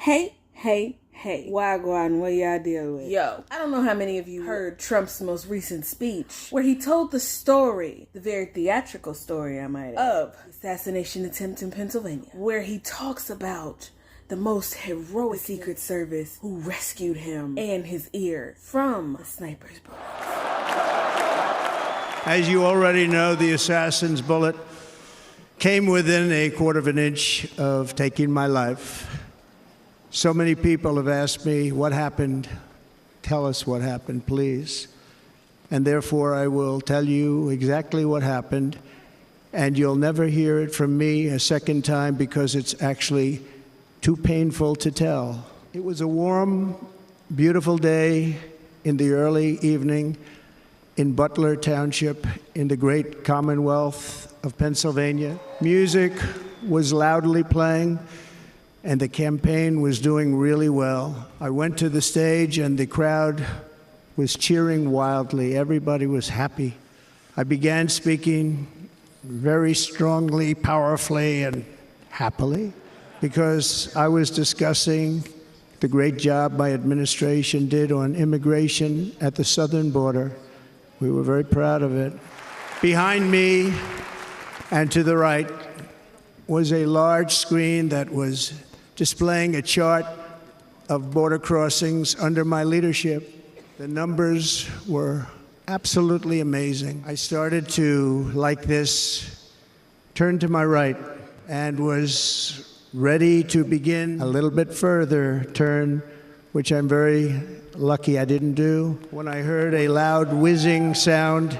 Hey, Wagwan, what y'all deal with? Yo, I don't know how many of you heard Trump's most recent speech, where he told the story, the very theatrical story, I might add, of the assassination attempt in Pennsylvania, where he talks about the most heroic Secret Service who rescued him and his ear from the sniper's bullet. As you already know, the assassin's bullet came within a quarter of an inch of taking my life. So many people have asked me, what happened? Tell us what happened, please. And therefore, I will tell you exactly what happened, and you'll never hear it from me a second time because it's actually too painful to tell. It was a warm, beautiful day in the early evening in Butler Township in the great Commonwealth of Pennsylvania. Music was loudly playing, and the campaign was doing really well. I went to the stage, and the crowd was cheering wildly. Everybody was happy. I began speaking very strongly, powerfully, and happily, because I was discussing the great job my administration did on immigration at the southern border. We were very proud of it. Behind me and to the right was a large screen that was displaying a chart of border crossings under my leadership. The numbers were absolutely amazing. I started to, like this, turn to my right and was ready to begin a little bit further turn, which I'm very lucky I didn't do, when I heard a loud whizzing sound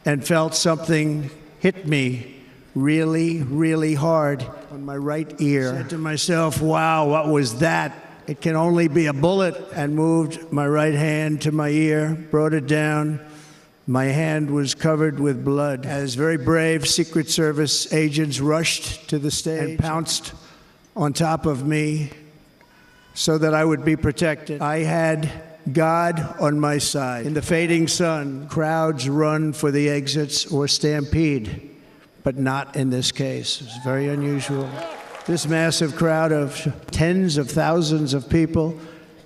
and felt something hit me really, really hard on my right ear. I said to myself, wow, what was that? It can only be a bullet, and moved my right hand to my ear, brought it down. My hand was covered with blood. As very brave Secret Service agents rushed to the stage and pounced on top of me so that I would be protected. I had God on my side. In the fading sun, crowds run for the exits or stampede, but not in this case. It's very unusual. This massive crowd of tens of thousands of people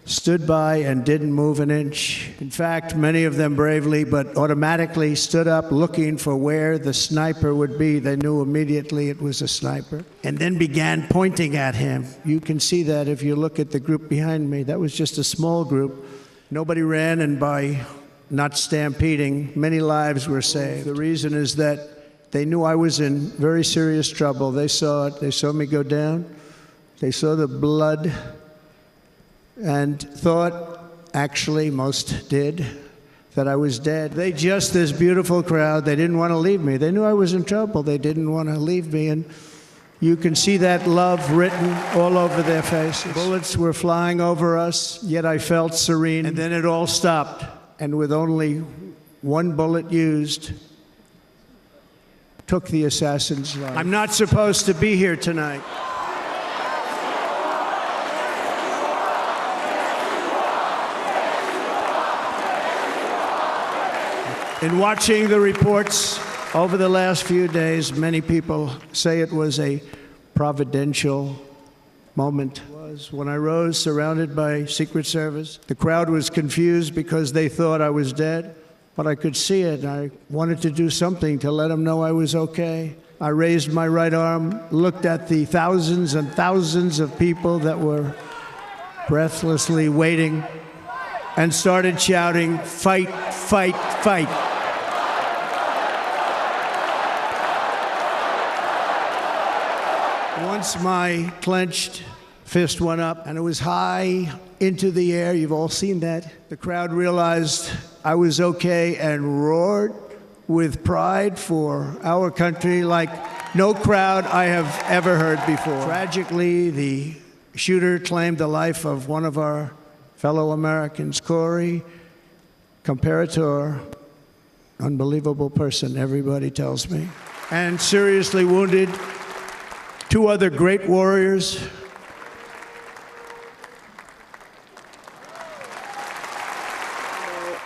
stood by and didn't move an inch. In fact, many of them bravely, but automatically stood up looking for where the sniper would be. They knew immediately it was a sniper, and then began pointing at him. You can see that if you look at the group behind me. That was just a small group. Nobody ran, and by not stampeding, many lives were saved. The reason is that they knew I was in very serious trouble. They saw it. They saw me go down. They saw the blood and thought, actually most did, that I was dead. They just, this beautiful crowd, they didn't want to leave me. They knew I was in trouble. They didn't want to leave me. And you can see that love written all over their faces. Bullets were flying over us, yet I felt serene. And then it all stopped. And with only one bullet used, took the assassin's life. I'm not supposed to be here tonight. In watching the reports over the last few days, many people say it was a providential moment. It was when I rose surrounded by Secret Service. The crowd was confused because they thought I was dead, but I could see it. I wanted to do something to let them know I was okay. I raised my right arm, looked at the thousands and thousands of people that were breathlessly waiting, and started shouting, "Fight, fight, fight." Once my clenched fist went up, and it was high into the air, you've all seen that, the crowd realized I was okay and roared with pride for our country like no crowd I have ever heard before. Tragically, the shooter claimed the life of one of our fellow Americans, Corey Comparator, unbelievable person, everybody tells me, and seriously wounded two other great warriors.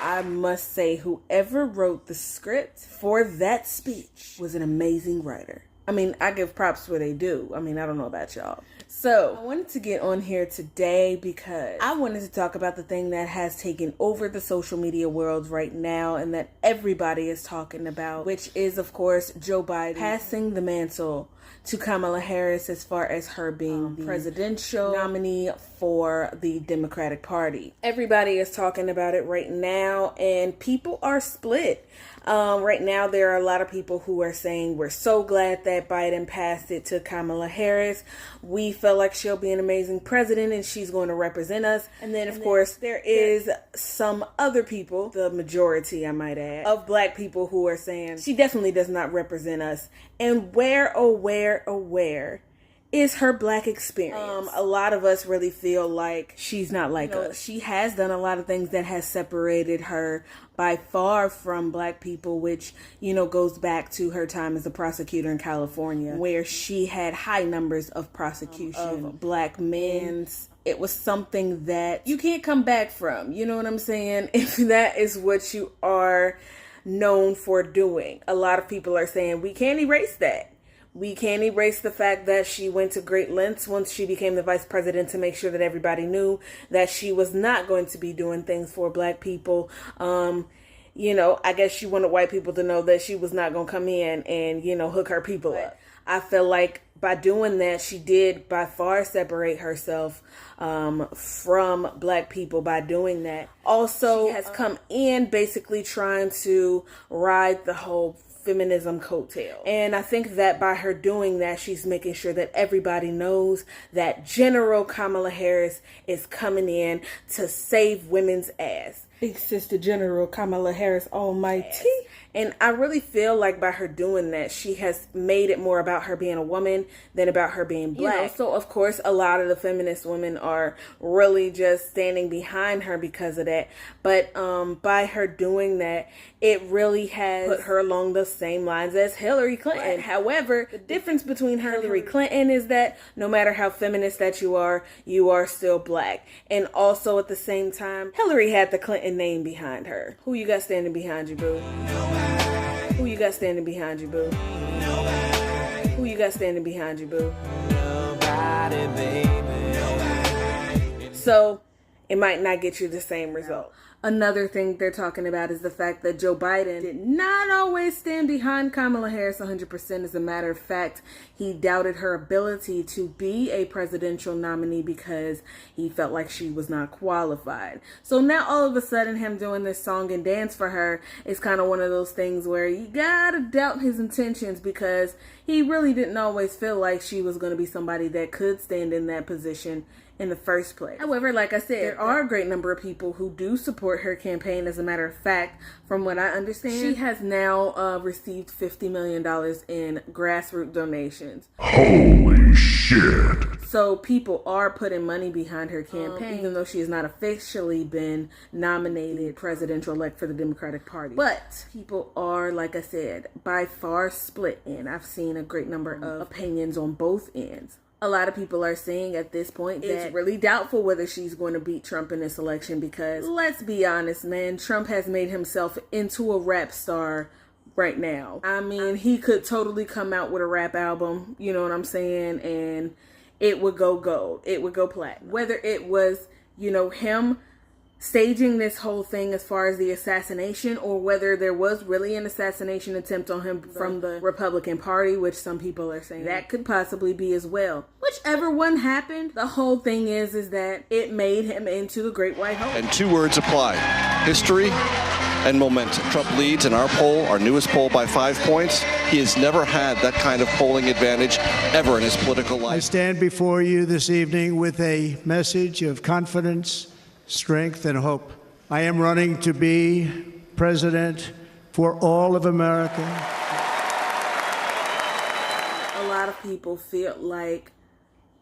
I must say, whoever wrote the script for that speech was an amazing writer. I mean, I give props where they do. I mean, I don't know about y'all. So, I wanted to get on here today because I wanted to talk about the thing that has taken over the social media world right now and that everybody is talking about, which is, of course, Joe Biden passing the mantle to Kamala Harris as far as her being the presidential nominee for the Democratic Party. Everybody is talking about it right now, and people are split. Right now, there are a lot of people who are saying we're so glad that Biden passed it to Kamala Harris. We feel like she'll be an amazing president and she's going to represent us. And then, of course, there is some other people, the majority, I might add, of black people who are saying she definitely does not represent us. And where is her black experience? A lot of us really feel like she's not like us. She has done a lot of things that has separated her by far from black people, which, goes back to her time as a prosecutor in California, where she had high numbers of prosecution of black men. It was something that you can't come back from. You know what I'm saying? If that is what you are known for doing. A lot of people are saying we can't erase that. We can't erase the fact that she went to great lengths once she became the vice president to make sure that everybody knew that she was not going to be doing things for black people. I guess she wanted white people to know that she was not going to come in and, hook her people up. I feel like by doing that, she did by far separate herself from black people by doing that. Also, she has come in basically trying to ride the whole feminism coattail. And I think that by her doing that, she's making sure that everybody knows that General Kamala Harris is coming in to save women's ass. Big sister General Kamala Harris almighty. And I really feel like by her doing that, she has made it more about her being a woman than about her being black. So, of course, a lot of the feminist women are really just standing behind her because of that. But by her doing that, it really has put her along the same lines as Hillary Clinton. Right. However, the difference between her and Hillary Clinton is that no matter how feminist that you are still black. And also at the same time, Hillary had the Clinton name behind her. Who you got standing behind you, boo? Who you got standing behind you, boo? Who you got standing behind you, boo? Nobody, baby. So, it might not get you the same result. Another thing they're talking about is the fact that Joe Biden did not always stand behind Kamala Harris 100%. As a matter of fact, he doubted her ability to be a presidential nominee because he felt like she was not qualified. So now all of a sudden him doing this song and dance for her is kind of one of those things where you gotta doubt his intentions because he really didn't always feel like she was going to be somebody that could stand in that position in the first place. However, like I said, there are a great number of people who do support her campaign. As a matter of fact, from what I understand, she has now received $50 million in grassroots donations. Holy shit. So people are putting money behind her campaign, even though she has not officially been nominated presidential-elect for the Democratic Party. But people are, like I said, by far split in. I've seen a great number of opinions on both ends. A lot of people are saying at this point that it's really doubtful whether she's going to beat Trump in this election because, let's be honest, man, Trump has made himself into a rap star right now. I mean, he could totally come out with a rap album, you know what I'm saying, and it would go gold. It would go platinum. Whether it was, him staging this whole thing as far as the assassination or whether there was really an assassination attempt on him from the Republican Party, which some people are saying that could possibly be as well. Whichever one happened, the whole thing is that it made him into the Great White Hope. And two words apply: history and momentum. Trump leads in our poll, our newest poll, by 5 points. He has never had that kind of polling advantage ever in his political life. I stand before you this evening with a message of confidence, strength, and hope. I am running to be president for all of America. A lot of people feel like,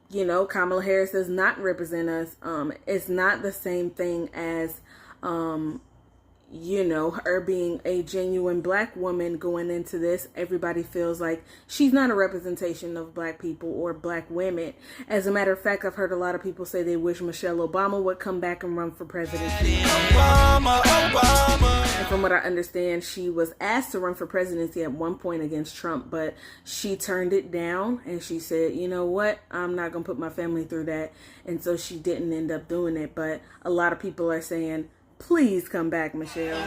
Kamala Harris does not represent us. It's not the same thing as, you know, her being a genuine black woman going into this, everybody feels like she's not a representation of black people or black women. As a matter of fact, I've heard a lot of people say they wish Michelle Obama would come back and run for presidency. And from what I understand, she was asked to run for presidency at one point against Trump, but she turned it down and she said, you know what, I'm not going to put my family through that. And so she didn't end up doing it. But a lot of people are saying, please come back, Michelle.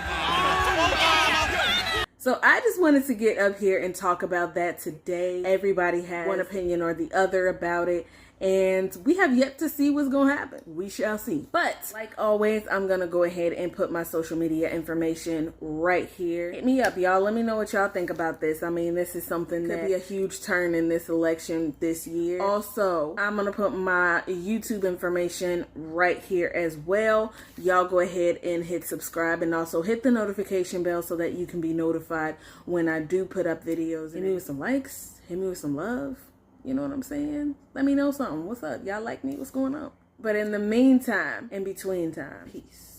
So I just wanted to get up here and talk about that today. Everybody has one opinion or the other about it, and we have yet to see what's going to happen. We shall see. But like always, I'm going to go ahead and put my social media information right here. Hit me up, y'all. Let me know what y'all think about this. I mean, this is something that could be a huge turn in this election this year. Also, I'm going to put my YouTube information right here as well. Y'all go ahead and hit subscribe and also hit the notification bell so that you can be notified when I do put up videos. Hit me with some likes. Hit me with some love. You know what I'm saying? Let me know something. What's up? Y'all like me? What's going on? But in the meantime, in between time, peace.